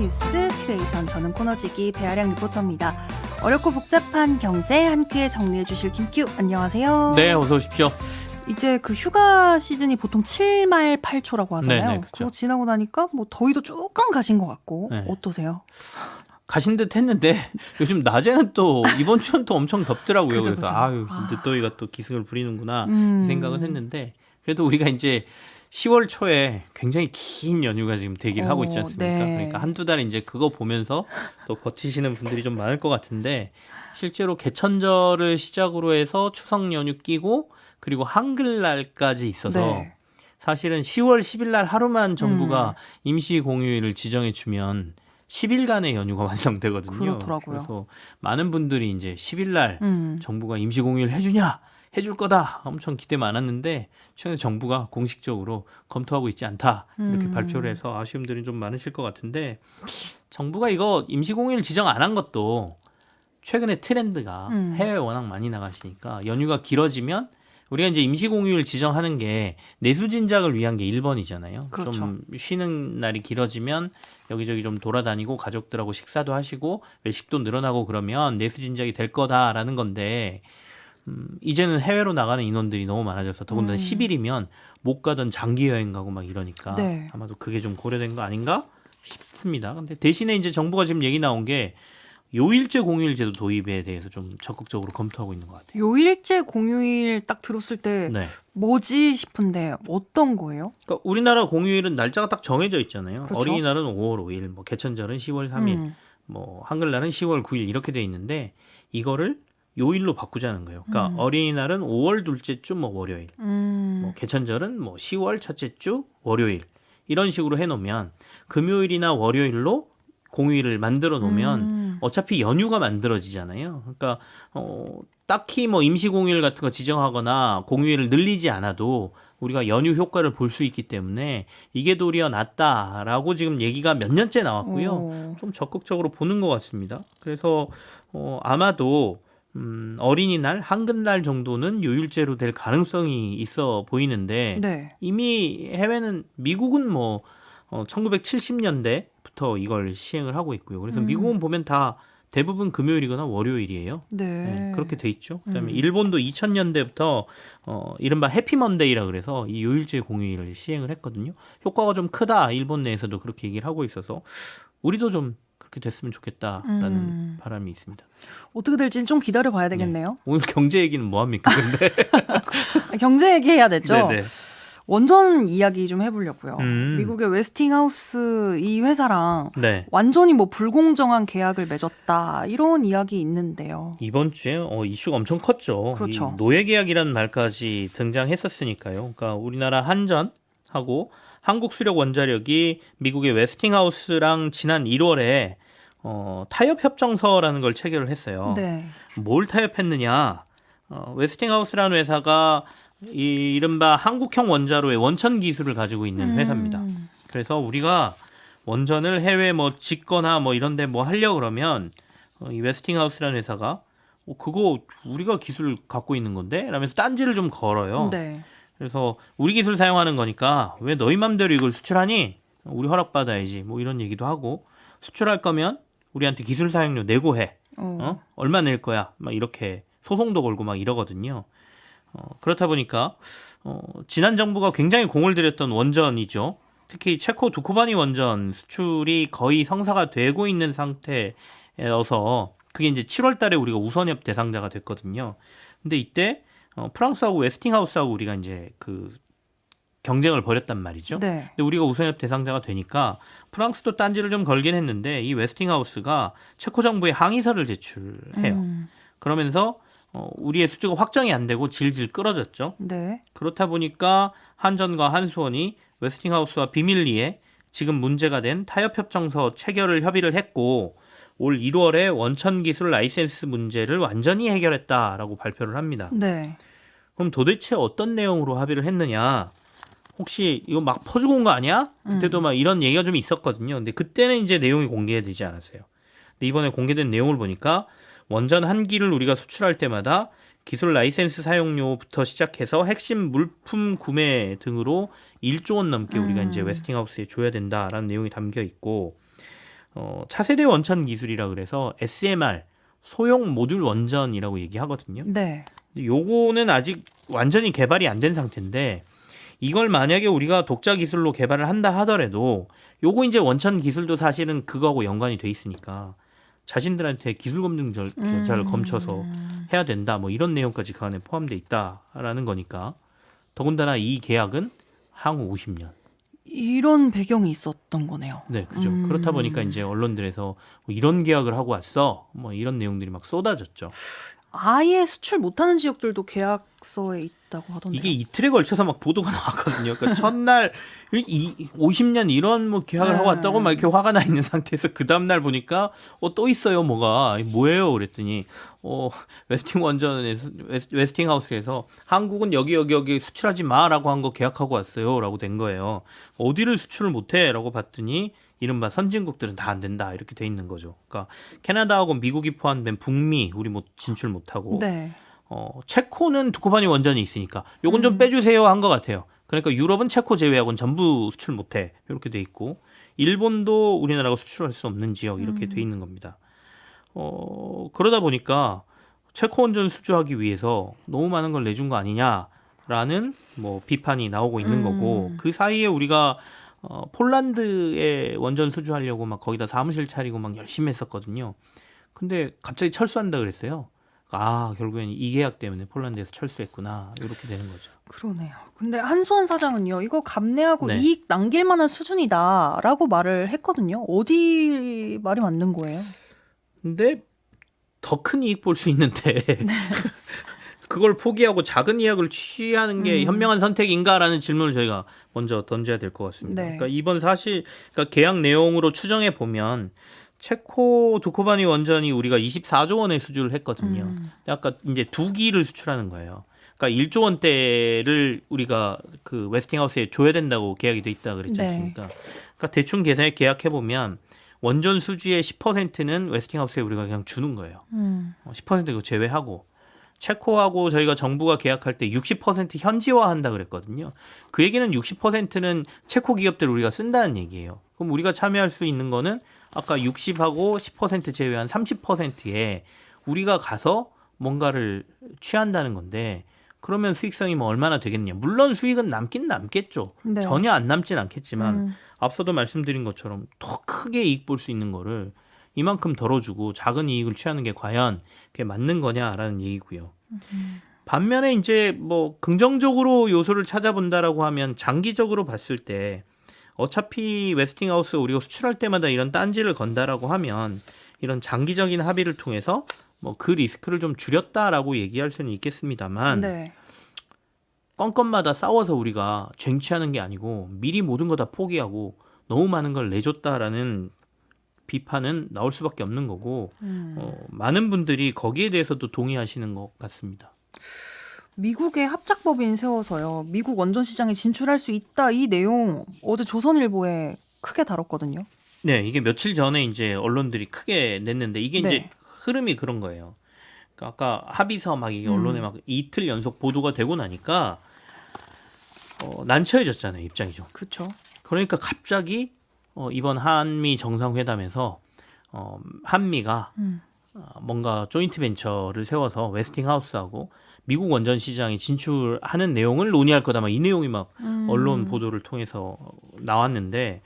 뉴스 큐레이션, 저는 코너지기 배아량 리포터입니다. 어렵고 복잡한 경제 한 큐에 정리해 주실 김큐, 안녕하세요. 네, 어서 오십시오. 이제 그 휴가 시즌이 보통 7말 8초라고 하잖아요. 네네, 그렇죠. 그거 지나고 나니까 뭐 더위도 조금 가신 것 같고. 네. 어떠세요? 가신 듯 했는데 요즘 낮에는 또 이번 주는 또 엄청 덥더라고요. 그죠, 그래서 그죠. 아유, 늦더위가 또 기승을 부리는구나 이 생각은 했는데, 그래도 우리가 이제 10월 초에 굉장히 긴 연휴가 지금 대기를 하고 있지 않습니까? 네. 그러니까 한두 달 이제 그거 보면서 또 버티시는 분들이 좀 많을 것 같은데, 실제로 개천절을 시작으로 해서 추석 연휴 끼고 그리고 한글날까지 있어서 네. 사실은 10월 10일 날 하루만 정부가 임시 공휴일을 지정해 주면 10일간의 연휴가 완성되거든요. 그렇더라고요. 그래서 많은 분들이 이제 10일 날 음. 정부가 임시 공휴일 해주냐, 해줄 거다 엄청 기대 많았는데, 최근에 정부가 공식적으로 검토하고 있지 않다 이렇게 발표를 해서 아쉬움들이 좀 많으실 것 같은데, 정부가 이거 임시 공휴일 지정 안 한 것도 최근에 트렌드가 해외 워낙 많이 나가시니까 연휴가 길어지면 우리가 이제 임시공휴일 지정하는 게 내수진작을 위한 게 1번이잖아요. 그렇죠. 좀 쉬는 날이 길어지면 여기저기 좀 돌아다니고 가족들하고 식사도 하시고 외식도 늘어나고 그러면 내수진작이 될 거다라는 건데, 이제는 해외로 나가는 인원들이 너무 많아져서 더군다나 10일이면 못 가던 장기 여행 가고 막 이러니까 네. 아마도 그게 좀 고려된 거 아닌가 싶습니다. 근데 대신에 이제 정부가 지금 얘기 나온 게 요일제 공휴일제도 도입에 대해서 좀 적극적으로 검토하고 있는 것 같아요. 요일제 공휴일 딱 들었을 때 네. 뭐지 싶은데 어떤 거예요? 그러니까 우리나라 공휴일은 날짜가 딱 정해져 있잖아요. 그렇죠. 어린이날은 5월 5일, 뭐 개천절은 10월 3일, 뭐 한글날은 10월 9일 이렇게 돼 있는데, 이거를 요일로 바꾸자는 거예요. 그러니까 어린이날은 5월 둘째 주 뭐 월요일, 뭐 개천절은 뭐 10월 첫째 주 월요일, 이런 식으로 해놓으면 금요일이나 월요일로 공휴일을 만들어 놓으면 어차피 연휴가 만들어지잖아요. 그러니까 딱히 뭐 임시 공휴일 같은 거 지정하거나 공휴일을 늘리지 않아도 우리가 연휴 효과를 볼 수 있기 때문에 이게 도리어 낫다라고 지금 얘기가 몇 년째 나왔고요. 좀 적극적으로 보는 것 같습니다. 그래서 아마도 어린이날, 한글날 정도는 요일제로 될 가능성이 있어 보이는데, 네. 이미 해외는, 미국은 뭐 1970년대부터 이걸 시행을 하고 있고요. 그래서 미국은 보면 다 대부분 금요일이거나 월요일이에요. 네. 네, 그렇게 돼 있죠. 그다음에 일본도 2000년대부터 이른바 해피먼데이라 그래서 이 요일제 공휴일을 시행을 했거든요. 효과가 좀 크다, 일본 내에서도 그렇게 얘기를 하고 있어서 우리도 좀 그렇게 됐으면 좋겠다라는 바람이 있습니다. 어떻게 될지는 좀 기다려 봐야 되겠네요. 오늘 경제 얘기는 뭐 합니까, 근데? 경제 얘기해야 되죠. 네네. 원전 이야기 좀 해보려고요. 음. 미국의 웨스팅하우스 이 회사랑 네. 완전히 뭐 불공정한 계약을 맺었다, 이런 이야기 있는데요. 이번 주에 이슈가 엄청 컸죠. 그렇죠. 이 노예계약이라는 말까지 등장했었으니까요. 그러니까 우리나라 한전하고 한국수력원자력이 미국의 웨스팅하우스랑 지난 1월에 타협협정서라는 걸 체결을 했어요. 네. 뭘 타협했느냐? 웨스팅하우스라는 회사가 이 이른바 한국형 원자로의 원천 기술을 가지고 있는 회사입니다. 그래서 우리가 원전을 해외 뭐 짓거나 뭐 이런데 뭐 하려 그러면 이 웨스팅하우스라는 회사가 그거 우리가 기술 갖고 있는 건데? 라면서 딴지를 좀 걸어요. 네. 그래서 우리 기술 사용하는 거니까 왜 너희 맘대로 이걸 수출하니? 우리 허락받아야지. 뭐 이런 얘기도 하고, 수출할 거면 우리한테 기술 사용료 내고 해. 얼마 낼 거야? 막 이렇게 소송도 걸고 막 이러거든요. 그렇다 보니까 지난 정부가 굉장히 공을 들였던 원전이죠. 특히 체코 두코바니 원전 수출이 거의 성사가 되고 있는 상태여서 그게 이제 7월 달에 우리가 우선협 대상자가 됐거든요. 근데 이때 프랑스하고 웨스팅하우스하고 우리가 이제 그 경쟁을 벌였단 말이죠. 네. 근데 우리가 우선협 대상자가 되니까 프랑스도 딴지를 좀 걸긴 했는데, 이 웨스팅하우스가 체코 정부에 항의서를 제출해요. 그러면서 우리의 수주가 확정이 안 되고 질질 끌어졌죠. 네. 그렇다 보니까 한전과 한수원이 웨스팅하우스와 비밀리에 지금 문제가 된 타협협정서 체결을 협의를 했고, 올 1월에 원천기술 라이센스 문제를 완전히 해결했다라고 발표를 합니다. 네. 그럼 도대체 어떤 내용으로 합의를 했느냐? 혹시 이거 막 퍼주고 온 거 아니야? 그때도 막 이런 얘기가 좀 있었거든요. 근데 그때는 이제 내용이 공개되지 않았어요. 근데 이번에 공개된 내용을 보니까 원전 한 기를 우리가 수출할 때마다 기술 라이센스 사용료부터 시작해서 핵심 물품 구매 등으로 1조 원 넘게 우리가 이제 웨스팅하우스에 줘야 된다라는 내용이 담겨 있고, 차세대 원천 기술이라 그래서 SMR 소형 모듈 원전이라고 얘기하거든요. 네. 요거는 아직 완전히 개발이 안 된 상태인데 이걸 만약에 우리가 독자 기술로 개발을 한다 하더라도 요거 이제 원천 기술도 사실은 그거하고 연관이 돼 있으니까 자신들한테 기술 검증 절차를 거쳐서 해야 된다. 뭐 이런 내용까지 그 안에 포함돼 있다라는 거니까 더군다나 이 계약은 향후 50년. 이런 배경이 있었던 거네요. 네, 그죠. 그렇다 보니까 이제 언론들에서 뭐 이런 계약을 하고 왔어. 뭐 이런 내용들이 막 쏟아졌죠. 아예 수출 못하는 지역들도 계약서에 있다고 하던데요. 이게 이틀에 걸쳐서 막 보도가 나왔거든요. 그러니까 첫날 50년 이런 뭐 계약을 네. 하고 왔다고 막 이렇게 화가 나 있는 상태에서 그 다음 날 보니까 또 있어요. 뭐가 뭐예요? 그랬더니 웨스팅하우스에서 한국은 여기 수출하지 마라고 한 거 계약하고 왔어요라고 된 거예요. 어디를 수출을 못해라고 봤더니 이른바 선진국들은 다 안 된다 이렇게 돼 있는 거죠. 그러니까 캐나다하고 미국이 포함된 북미 우리 뭐 진출 못하고 네. 체코는 두코바니 원전이 있으니까 요건 좀 빼주세요 한 것 같아요. 그러니까 유럽은 체코 제외하고는 전부 수출 못해 이렇게 돼 있고 일본도 우리나라가 수출할 수 없는 지역 이렇게 돼 있는 겁니다. 그러다 보니까 체코 원전 수주하기 위해서 너무 많은 걸 내준 거 아니냐라는 뭐 비판이 나오고 있는 거고 그 사이에 우리가 폴란드에 원전 수주하려고 막 거기다 사무실 차리고 막 열심히 했었거든요. 근데 갑자기 철수한다 그랬어요. 결국엔 이 계약 때문에 폴란드에서 철수했구나. 이렇게 되는 거죠. 그러네요. 근데 한수원 사장은요. 이거 감내하고 네. 이익 남길 만한 수준이다라고 말을 했거든요. 어디 말이 맞는 거예요? 근데 더 큰 이익 볼 수 있는데 그걸 포기하고 작은 이익을 취하는 게 현명한 선택인가라는 질문을 저희가 먼저 던져야 될 것 같습니다. 네. 그러니까 그러니까 계약 내용으로 추정해 보면 체코 두코바니 원전이 우리가 24조 원의 수주를 했거든요. 근데 아까 이제 2기를 수출하는 거예요. 그러니까 1조 원대를 우리가 그 웨스팅하우스에 줘야 된다고 계약이 돼 있다 그랬지 네. 않습니까? 그러니까 대충 계산해 계약해 보면 원전 수주의 10%는 웨스팅하우스에 우리가 그냥 주는 거예요. 10% 이거 제외하고 체코하고 저희가 정부가 계약할 때 60% 현지화한다 그랬거든요. 그 얘기는 60%는 체코 기업들 우리가 쓴다는 얘기예요. 그럼 우리가 참여할 수 있는 거는 아까 60하고 10% 제외한 30%에 우리가 가서 뭔가를 취한다는 건데 그러면 수익성이 뭐 얼마나 되겠냐. 물론 수익은 남긴 남겠죠. 네. 전혀 안 남진 않겠지만 앞서도 말씀드린 것처럼 더 크게 이익 볼 수 있는 거를 이만큼 덜어주고 작은 이익을 취하는 게 과연 그게 맞는 거냐라는 얘기고요. 반면에 이제 뭐 긍정적으로 요소를 찾아본다라고 하면 장기적으로 봤을 때 어차피 웨스팅하우스 우리가 수출할 때마다 이런 딴지를 건다라고 하면 이런 장기적인 합의를 통해서 뭐 그 리스크를 좀 줄였다라고 얘기할 수는 있겠습니다만 네. 건건마다 싸워서 우리가 쟁취하는 게 아니고 미리 모든 거 다 포기하고 너무 많은 걸 내줬다라는 비판은 나올 수밖에 없는 거고 많은 분들이 거기에 대해서도 동의하시는 것 같습니다. 미국의 합작법인 세워서요. 미국 원전 시장에 진출할 수 있다. 이 내용 어제 조선일보에 크게 다뤘거든요. 네, 이게 며칠 전에 이제 언론들이 크게 냈는데 이게 이제 네. 흐름이 그런 거예요. 그러니까 아까 합의서 막 이게 언론에 막 이틀 연속 보도가 되고 나니까 난처해졌잖아요, 입장이 좀. 그렇죠. 그러니까 갑자기 이번 한미 정상회담에서 한미가 뭔가 조인트 벤처를 세워서 웨스팅하우스하고 미국 원전 시장에 진출하는 내용을 논의할 거다. 막 이 내용이 막 언론 보도를 통해서 나왔는데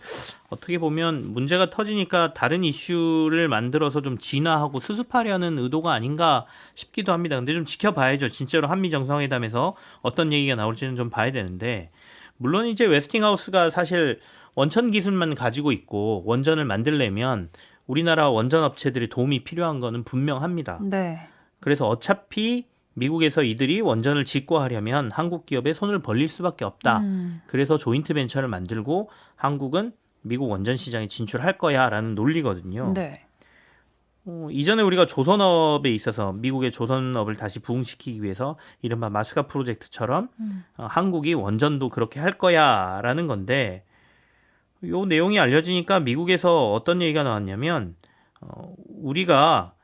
어떻게 보면 문제가 터지니까 다른 이슈를 만들어서 좀 진화하고 수습하려는 의도가 아닌가 싶기도 합니다. 근데 좀 지켜봐야죠. 진짜로 한미 정상회담에서 어떤 얘기가 나올지는 좀 봐야 되는데 물론 이제 웨스팅하우스가 사실 원천 기술만 가지고 있고 원전을 만들려면 우리나라 원전 업체들의 도움이 필요한 거는 분명합니다. 네. 그래서 어차피 미국에서 이들이 원전을 짓고 하려면 한국 기업에 손을 벌릴 수밖에 없다. 그래서 조인트 벤처를 만들고 한국은 미국 원전 시장에 진출할 거야라는 논리거든요. 네. 이전에 우리가 조선업에 있어서 미국의 조선업을 다시 부흥시키기 위해서 이른바 마스카 프로젝트처럼 한국이 원전도 그렇게 할 거야라는 건데 요 내용이 알려지니까 미국에서 어떤 얘기가 나왔냐면 우리가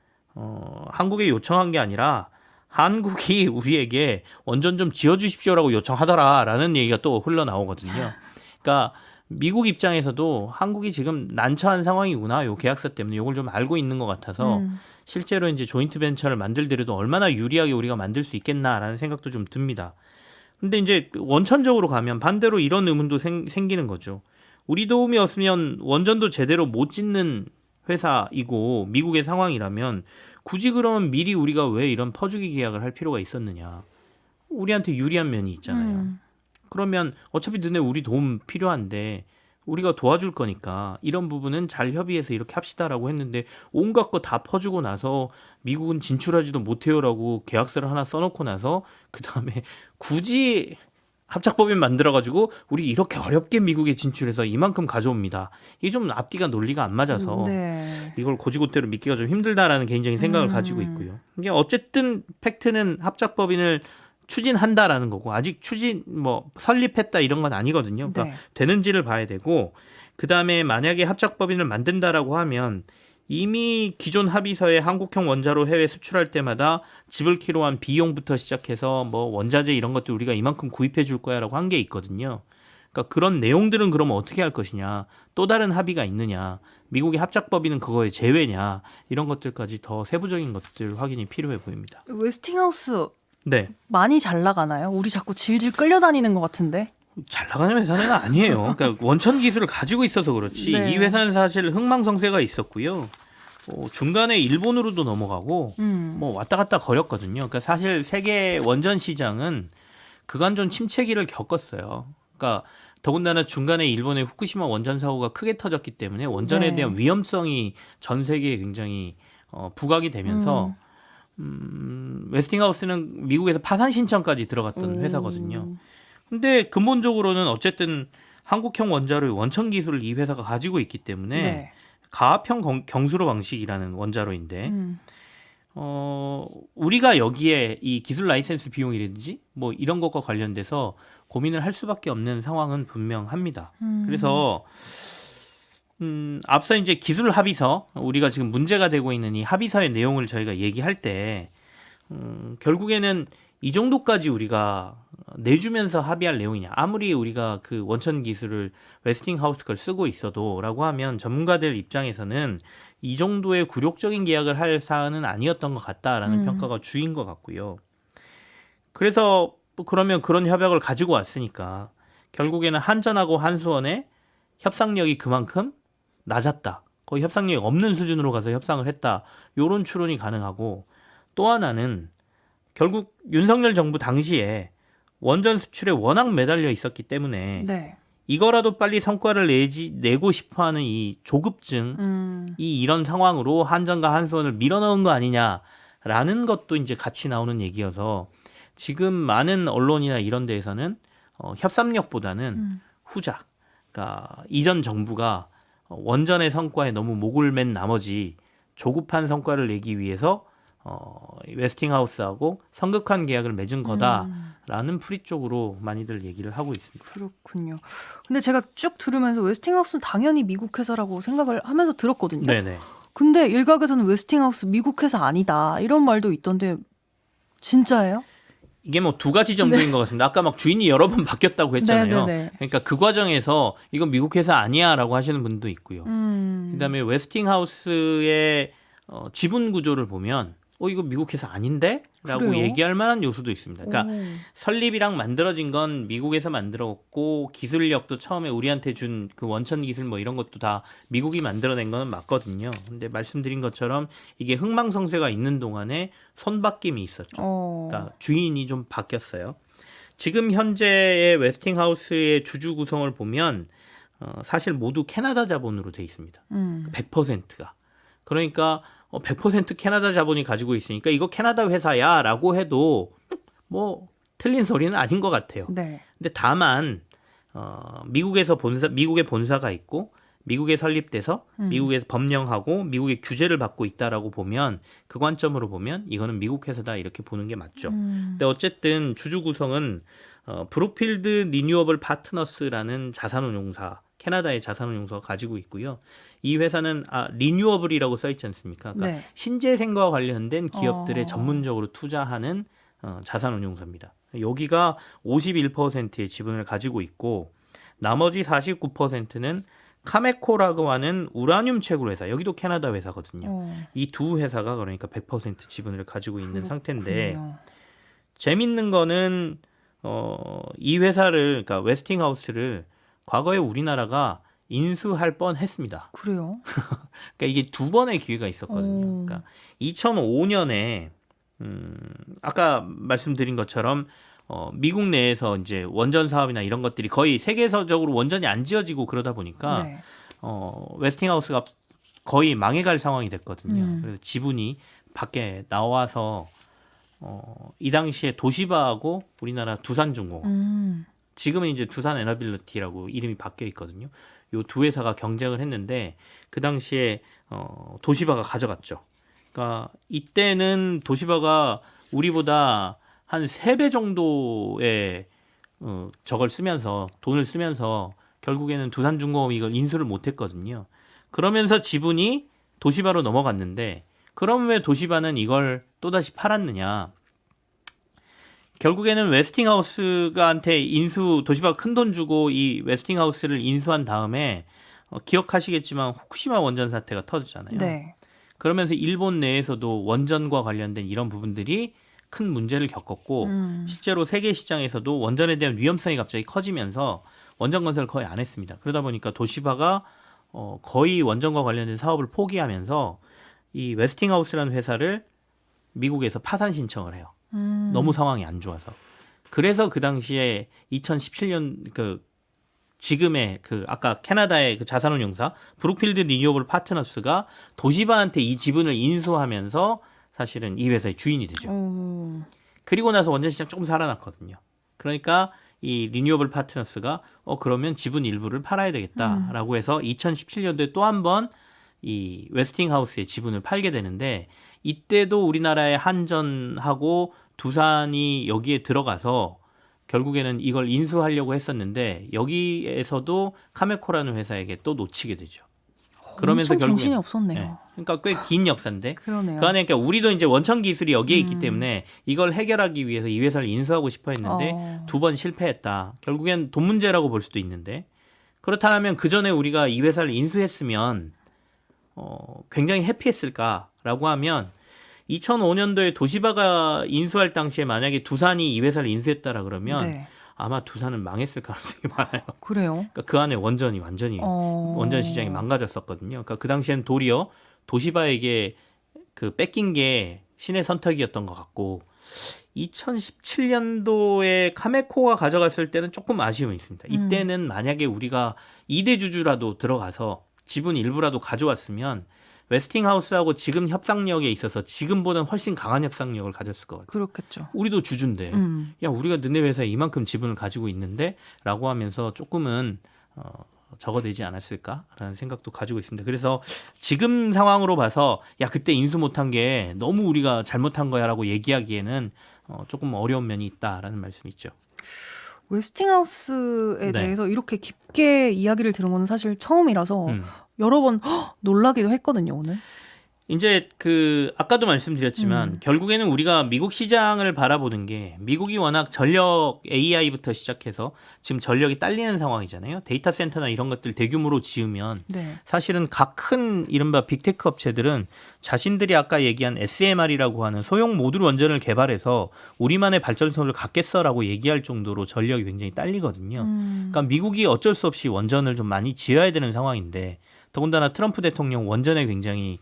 한국에 요청한 게 아니라 한국이 우리에게 원전 좀 지어주십시오라고 요청하더라라는 얘기가 또 흘러나오거든요. 그러니까 미국 입장에서도 한국이 지금 난처한 상황이구나. 요 계약서 때문에 요걸 좀 알고 있는 것 같아서 실제로 이제 조인트 벤처를 만들더라도 얼마나 유리하게 우리가 만들 수 있겠나라는 생각도 좀 듭니다. 근데 이제 원천적으로 가면 반대로 이런 의문도 생기는 거죠. 우리 도움이 없으면 원전도 제대로 못 짓는 회사이고 미국의 상황이라면 굳이 그러면 미리 우리가 왜 이런 퍼주기 계약을 할 필요가 있었느냐. 우리한테 유리한 면이 있잖아요. 그러면 어차피 너네 우리 도움 필요한데 우리가 도와줄 거니까 이런 부분은 잘 협의해서 이렇게 합시다라고 했는데 온갖 거 다 퍼주고 나서 미국은 진출하지도 못해요라고 계약서를 하나 써놓고 나서 그다음에 굳이 합작법인 만들어가지고 우리 이렇게 어렵게 미국에 진출해서 이만큼 가져옵니다. 이게 좀 앞뒤가 논리가 안 맞아서 네. 이걸 고지고대로 믿기가 좀 힘들다라는 개인적인 생각을 가지고 있고요. 이게 어쨌든 팩트는 합작법인을 추진한다라는 거고 아직 추진 뭐 설립했다 이런 건 아니거든요. 그러니까 네. 되는지를 봐야 되고 그다음에 만약에 합작법인을 만든다라고 하면 이미 기존 합의서에 한국형 원자로 해외 수출할 때마다 지불키로 한 비용부터 시작해서 뭐 원자재 이런 것들 우리가 이만큼 구입해 줄 거야라고 한 게 있거든요. 그러니까 그런 내용들은 그러면 어떻게 할 것이냐, 또 다른 합의가 있느냐, 미국의 합작법인은 그거에 제외냐 이런 것들까지 더 세부적인 것들 확인이 필요해 보입니다. 웨스팅하우스 네. 많이 잘 나가나요? 우리 자꾸 질질 끌려다니는 것 같은데. 잘 나가는 회사는 아니에요. 그러니까 원천 기술을 가지고 있어서 그렇지 네. 이 회사는 사실 흥망성쇠가 있었고요. 중간에 일본으로도 넘어가고 뭐 왔다 갔다 거렸거든요. 그러니까 사실 세계 원전 시장은 그간 좀 침체기를 겪었어요. 그러니까 더군다나 중간에 일본의 후쿠시마 원전 사고가 크게 터졌기 때문에 원전에 네. 대한 위험성이 전 세계에 굉장히 부각이 되면서 웨스팅하우스는 미국에서 파산 신청까지 들어갔던 회사거든요. 근데 근본적으로는 어쨌든 한국형 원자로의 원천 기술을 이 회사가 가지고 있기 때문에 네. 가압형 경수로 방식이라는 원자로인데 우리가 여기에 이 기술 라이센스 비용이라든지 뭐 이런 것과 관련돼서 고민을 할 수밖에 없는 상황은 분명합니다. 그래서 앞서 이제 기술 합의서 우리가 지금 문제가 되고 있는 이 합의서의 내용을 저희가 얘기할 때 결국에는 이 정도까지 우리가 내주면서 합의할 내용이냐. 아무리 우리가 그 원천 기술을 웨스팅하우스 걸 쓰고 있어도라고 하면 전문가들 입장에서는 이 정도의 굴욕적인 계약을 할 사안은 아니었던 것 같다라는 평가가 주인 것 같고요. 그래서 그러면 그런 협약을 가지고 왔으니까 결국에는 한전하고 한수원의 협상력이 그만큼 낮았다. 거의 협상력이 없는 수준으로 가서 협상을 했다. 이런 추론이 가능하고 또 하나는 결국 윤석열 정부 당시에 원전 수출에 워낙 매달려 있었기 때문에 네. 이거라도 빨리 성과를 내고 싶어하는 이 조급증, 이런 상황으로 한전과 한수원을 밀어넣은 거 아니냐라는 것도 이제 같이 나오는 얘기여서 지금 많은 언론이나 이런 데에서는 협상력보다는 후자, 그러니까 이전 정부가 원전의 성과에 너무 목을 맨 나머지 조급한 성과를 내기 위해서 웨스팅하우스하고 성급한 계약을 맺은 거다라는 풀이 쪽으로 많이들 얘기를 하고 있습니다. 그렇군요. 근데 제가 쭉 들으면서 웨스팅하우스는 당연히 미국 회사라고 생각을 하면서 들었거든요. 네네. 근데 일각에서는 웨스팅하우스 미국 회사 아니다 이런 말도 있던데 진짜예요? 이게 뭐 두 가지 정도인 것 같습니다. 아까 막 주인이 여러 번 바뀌었다고 했잖아요. 네네네. 그러니까 그 과정에서 이건 미국 회사 아니야라고 하시는 분도 있고요. 그다음에 웨스팅하우스의 지분 구조를 보면 이거 미국 회사 아닌데? 라고 그래요? 얘기할 만한 요소도 있습니다. 그러니까 오. 설립이랑 만들어진 건 미국에서 만들었고 기술력도 처음에 우리한테 준 그 원천 기술 뭐 이런 것도 다 미국이 만들어낸 거는 맞거든요. 근데 말씀드린 것처럼 이게 흥망성쇠가 있는 동안에 손바뀜이 있었죠. 그러니까 주인이 좀 바뀌었어요. 지금 현재의 웨스팅하우스의 주주 구성을 보면 사실 모두 캐나다 자본으로 돼 있습니다. 100%가. 그러니까 100% 캐나다 자본이 가지고 있으니까 이거 캐나다 회사야라고 해도 뭐 틀린 소리는 아닌 것 같아요. 네. 근데 다만 미국의 본사가 있고 미국에 설립돼서 미국에서 법령하고 미국의 규제를 받고 있다라고 보면 그 관점으로 보면 이거는 미국 회사다 이렇게 보는 게 맞죠. 근데 어쨌든 주주 구성은 브룩필드 리뉴어블 파트너스라는 자산운용사 캐나다의 자산운용사가 가지고 있고요. 이 회사는 리뉴어블이라고 써 있지 않습니까? 그러니까 네. 신재생과 관련된 기업들에 전문적으로 투자하는 자산운용사입니다. 여기가 51%의 지분을 가지고 있고 나머지 49%는 카메코라고 하는 우라늄 채굴 회사, 여기도 캐나다 회사거든요. 이 두 회사가 그러니까 100% 지분을 가지고 있는 상태인데 재밌는 거는 이 회사를 그러니까 웨스팅하우스를 과거에 우리나라가 인수할 뻔했습니다. 그래요? 그러니까 이게 두 번의 기회가 있었거든요. 그러니까 2005년에 아까 말씀드린 것처럼 미국 내에서 이제 원전 사업이나 이런 것들이 거의 세계적으로 원전이 안 지어지고 그러다 보니까 네. 웨스팅하우스가 거의 망해갈 상황이 됐거든요. 그래서 지분이 밖에 나와서 이 당시에 도시바하고 우리나라 두산중공업 지금은 이제 두산에너빌리티라고 이름이 바뀌어 있거든요. 요 두 회사가 경쟁을 했는데 그 당시에 도시바가 가져갔죠. 그러니까 이때는 도시바가 우리보다 한 3배 정도의 저걸 쓰면서 돈을 쓰면서 결국에는 두산중공업이 이걸 인수를 못했거든요. 그러면서 지분이 도시바로 넘어갔는데 그럼 왜 도시바는 이걸 또다시 팔았느냐? 결국에는 웨스팅하우스가한테 도시바가 큰 돈 주고 이 웨스팅하우스를 인수한 다음에 기억하시겠지만 후쿠시마 원전 사태가 터졌잖아요. 네. 그러면서 일본 내에서도 원전과 관련된 이런 부분들이 큰 문제를 겪었고 실제로 세계 시장에서도 원전에 대한 위험성이 갑자기 커지면서 원전 건설을 거의 안 했습니다. 그러다 보니까 도시바가 거의 원전과 관련된 사업을 포기하면서 이 웨스팅하우스라는 회사를 미국에서 파산 신청을 해요. 너무 상황이 안 좋아서. 그래서 그 당시에 2017년 지금의 아까 캐나다의 그 자산운용사 브룩필드 리뉴어블 파트너스가 도시바한테 이 지분을 인수하면서 사실은 이 회사의 주인이 되죠. 그리고 나서 원전 시장 조금 살아났거든요. 그러니까 이 리뉴어블 파트너스가 그러면 지분 일부를 팔아야 되겠다라고 해서 2017년도에 또 한 번 이 웨스팅하우스의 지분을 팔게 되는데 이때도 우리나라의 한전하고 두산이 여기에 들어가서 결국에는 이걸 인수하려고 했었는데 여기에서도 카메코라는 회사에게 또 놓치게 되죠. 그러면서 엄청 결국엔 정신이 없었네요. 네, 그러니까 꽤 긴 역사인데 그러네요. 그 안에 그러니까 우리도 이제 원천 기술이 여기에 있기 때문에 이걸 해결하기 위해서 이 회사를 인수하고 싶어 했는데 두 번 실패했다. 결국엔 돈 문제라고 볼 수도 있는데 그렇다면 그 전에 우리가 이 회사를 인수했으면 굉장히 해피했을까라고 하면 2005년도에 도시바가 인수할 당시에 만약에 두산이 이 회사를 인수했다라 그러면 네. 아마 두산은 망했을 가능성이 많아요. 그래요? 그러니까 그 안에 원전이 완전히 원전 시장이 망가졌었거든요. 그러니까 그 당시에는 도리어 도시바에게 뺏긴 게 신의 선택이었던 것 같고 2017년도에 카메코가 가져갔을 때는 조금 아쉬움이 있습니다. 이때는 만약에 우리가 2대 주주라도 들어가서 지분 일부라도 가져왔으면 웨스팅하우스하고 지금 협상력에 있어서 지금보다는 훨씬 강한 협상력을 가졌을 것 같아요. 그렇겠죠. 우리도 주주인데 야 우리가 너네 회사에 이만큼 지분을 가지고 있는데 라고 하면서 조금은 적어되지 않았을까라는 생각도 가지고 있습니다. 그래서 지금 상황으로 봐서 야 그때 인수 못한 게 너무 우리가 잘못한 거야 라고 얘기하기에는 조금 어려운 면이 있다라는 말씀이 있죠. 웨스팅하우스에 네. 대해서 이렇게 깊게 이야기를 들은 건 사실 처음이라서 여러 번 놀라기도 했거든요, 오늘. 이제 아까도 말씀드렸지만 결국에는 우리가 미국 시장을 바라보는 게 미국이 워낙 전력 AI부터 시작해서 지금 전력이 딸리는 상황이잖아요. 데이터 센터나 이런 것들 대규모로 지으면 네. 사실은 각 큰 이른바 빅테크 업체들은 자신들이 아까 얘기한 SMR이라고 하는 소형 모듈 원전을 개발해서 우리만의 발전소를 갖겠어라고 얘기할 정도로 전력이 굉장히 딸리거든요. 그러니까 미국이 어쩔 수 없이 원전을 좀 많이 지어야 되는 상황인데 더군다나 트럼프 대통령 원전에 굉장히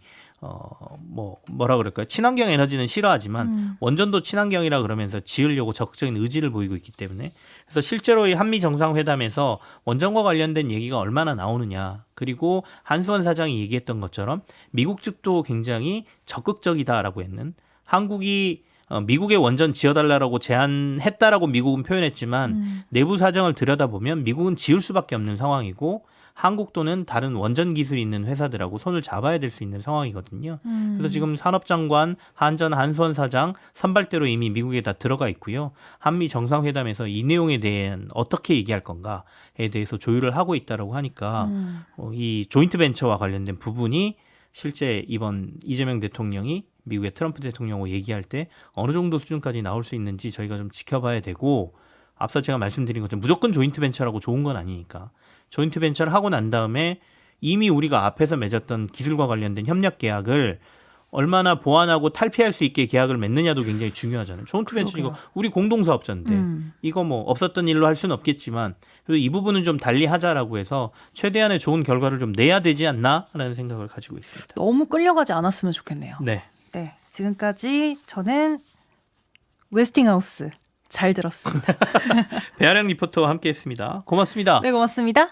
뭐라 그럴까요? 친환경 에너지는 싫어하지만 원전도 친환경이라 그러면서 지으려고 적극적인 의지를 보이고 있기 때문에 그래서 실제로 이 한미 정상회담에서 원전과 관련된 얘기가 얼마나 나오느냐 그리고 한수원 사장이 얘기했던 것처럼 미국 측도 굉장히 적극적이다라고 했는 한국이 미국의 원전 지어달라고 제안했다라고 미국은 표현했지만 내부 사정을 들여다보면 미국은 지을 수밖에 없는 상황이고 한국도는 다른 원전 기술이 있는 회사들하고 손을 잡아야 될 수 있는 상황이거든요. 그래서 지금 산업장관, 한수원 사장 선발대로 이미 미국에 다 들어가 있고요. 한미 정상회담에서 이 내용에 대한 어떻게 얘기할 건가에 대해서 조율을 하고 있다라고 하니까 이 조인트 벤처와 관련된 부분이 실제 이번 이재명 대통령이 미국의 트럼프 대통령하고 얘기할 때 어느 정도 수준까지 나올 수 있는지 저희가 좀 지켜봐야 되고 앞서 제가 말씀드린 것처럼 무조건 조인트 벤처라고 좋은 건 아니니까 조인트 벤처를 하고 난 다음에 이미 우리가 앞에서 맺었던 기술과 관련된 협력 계약을 얼마나 보완하고 탈피할 수 있게 계약을 맺느냐도 굉장히 중요하잖아요. 조인트 벤처 이거 우리 공동사업자인데 이거 뭐 없었던 일로 할 수는 없겠지만 그래도 이 부분은 좀 달리 하자라고 해서 최대한의 좋은 결과를 좀 내야 되지 않나라는 생각을 가지고 있습니다. 너무 끌려가지 않았으면 좋겠네요. 네. 네, 지금까지 저는 웨스팅하우스 잘 들었습니다. 배아량 리포터와 함께했습니다. 고맙습니다. 네, 고맙습니다.